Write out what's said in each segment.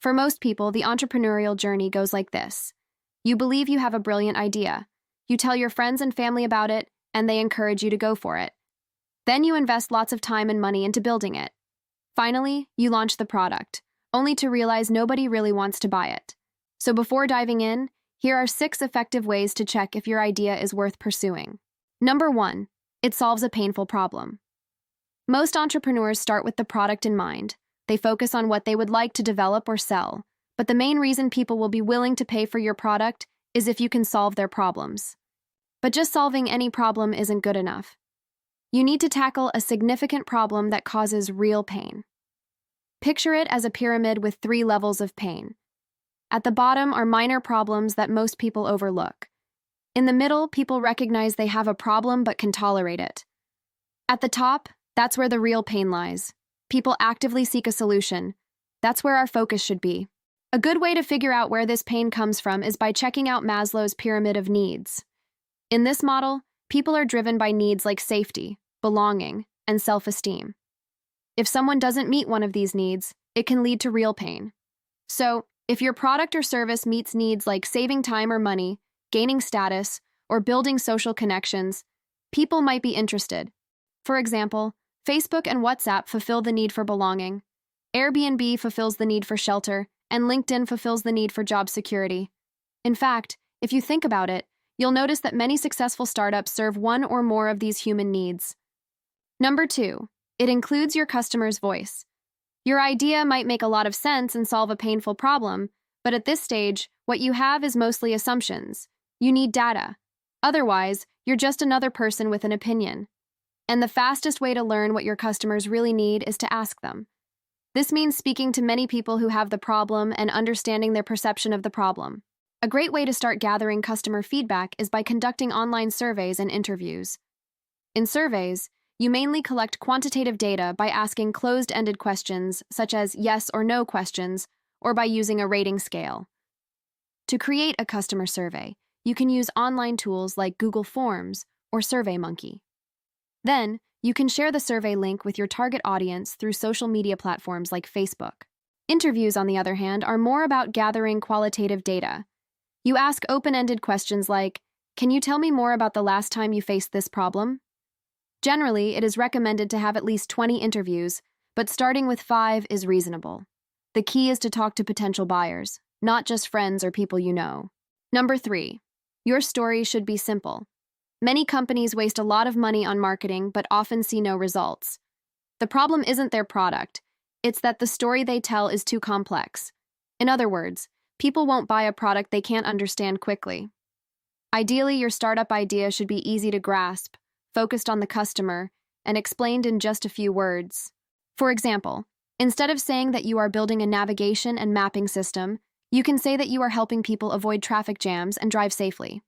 For most people, the entrepreneurial journey goes like this. You believe you have a brilliant idea. You tell your friends and family about it, and they encourage you to go for it. Then you invest lots of time and money into building it. Finally, you launch the product, only to realize nobody really wants to buy it. So before diving in, here are 6 effective ways to check if your idea is worth pursuing. Number 1, it solves a painful problem. Most entrepreneurs start with the product in mind. They focus on what they would like to develop or sell, but the main reason people will be willing to pay for your product is if you can solve their problems. But just solving any problem isn't good enough. You need to tackle a significant problem that causes real pain. Picture it as a pyramid with 3 levels of pain. At the bottom are minor problems that most people overlook. In the middle, people recognize they have a problem but can tolerate it. At the top, that's where the real pain lies. People actively seek a solution. That's where our focus should be. A good way to figure out where this pain comes from is by checking out Maslow's pyramid of needs. In this model, people are driven by needs like safety, belonging, and self-esteem. If someone doesn't meet one of these needs, it can lead to real pain. So, if your product or service meets needs like saving time or money, gaining status, or building social connections, people might be interested. For example, Facebook and WhatsApp fulfill the need for belonging, Airbnb fulfills the need for shelter, and LinkedIn fulfills the need for job security. In fact, if you think about it, you'll notice that many successful startups serve one or more of these human needs. Number 2, it includes your customer's voice. Your idea might make a lot of sense and solve a painful problem, but at this stage, what you have is mostly assumptions. You need data. Otherwise, you're just another person with an opinion. And the fastest way to learn what your customers really need is to ask them. This means speaking to many people who have the problem and understanding their perception of the problem. A great way to start gathering customer feedback is by conducting online surveys and interviews. In surveys, you mainly collect quantitative data by asking closed-ended questions, such as yes or no questions, or by using a rating scale. To create a customer survey, you can use online tools like Google Forms or SurveyMonkey. Then, you can share the survey link with your target audience through social media platforms like Facebook. Interviews, on the other hand, are more about gathering qualitative data. You ask open-ended questions like, "Can you tell me more about the last time you faced this problem?" Generally, it is recommended to have at least 20 interviews, but starting with 5 is reasonable. The key is to talk to potential buyers, not just friends or people you know. Number 3, your story should be simple. Many companies waste a lot of money on marketing but often see no results. The problem isn't their product, it's that the story they tell is too complex. In other words, people won't buy a product they can't understand quickly. Ideally, your startup idea should be easy to grasp, focused on the customer, and explained in just a few words. For example, instead of saying that you are building a navigation and mapping system, you can say that you are helping people avoid traffic jams and drive safely.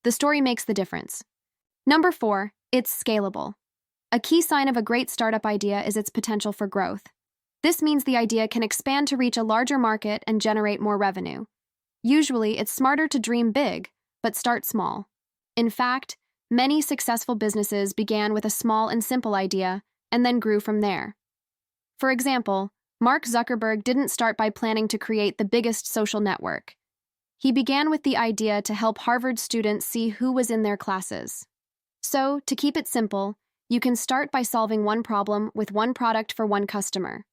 The story makes the difference. Number 4, it's scalable. A key sign of a great startup idea is its potential for growth. This means the idea can expand to reach a larger market and generate more revenue. Usually, it's smarter to dream big, but start small. In fact, many successful businesses began with a small and simple idea and then grew from there. For example, Mark Zuckerberg didn't start by planning to create the biggest social network. He began with the idea to help Harvard students see who was in their classes. So, to keep it simple, you can start by solving one problem with one product for one customer.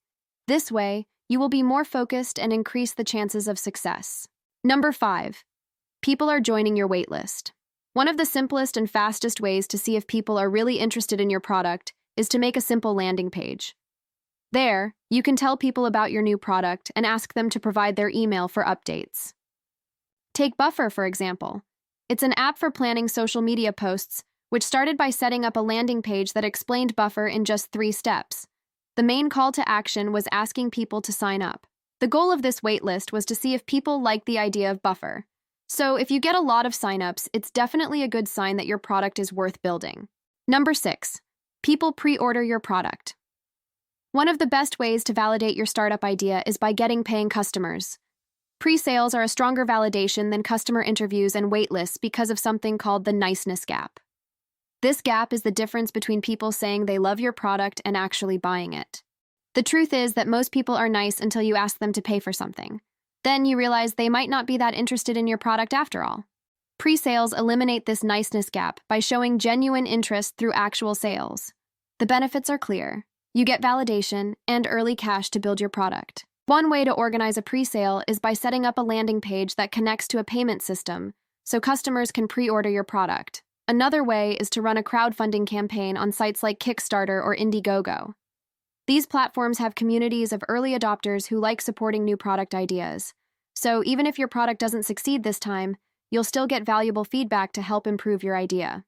This way, you will be more focused and increase the chances of success. Number 5, people are joining your waitlist. One of the simplest and fastest ways to see if people are really interested in your product is to make a simple landing page. There, you can tell people about your new product and ask them to provide their email for updates. Take Buffer, for example. It's an app for planning social media posts, which started by setting up a landing page that explained Buffer in just 3 steps. The main call to action was asking people to sign up. The goal of this waitlist was to see if people liked the idea of Buffer. So if you get a lot of signups, it's definitely a good sign that your product is worth building. Number 6, people pre-order your product. One of the best ways to validate your startup idea is by getting paying customers. Pre-sales are a stronger validation than customer interviews and waitlists because of something called the niceness gap. This gap is the difference between people saying they love your product and actually buying it. The truth is that most people are nice until you ask them to pay for something. Then you realize they might not be that interested in your product after all. Pre-sales eliminate this niceness gap by showing genuine interest through actual sales. The benefits are clear. You get validation and early cash to build your product. One way to organize a pre-sale is by setting up a landing page that connects to a payment system, so customers can pre-order your product. Another way is to run a crowdfunding campaign on sites like Kickstarter or Indiegogo. These platforms have communities of early adopters who like supporting new product ideas. So even if your product doesn't succeed this time, you'll still get valuable feedback to help improve your idea.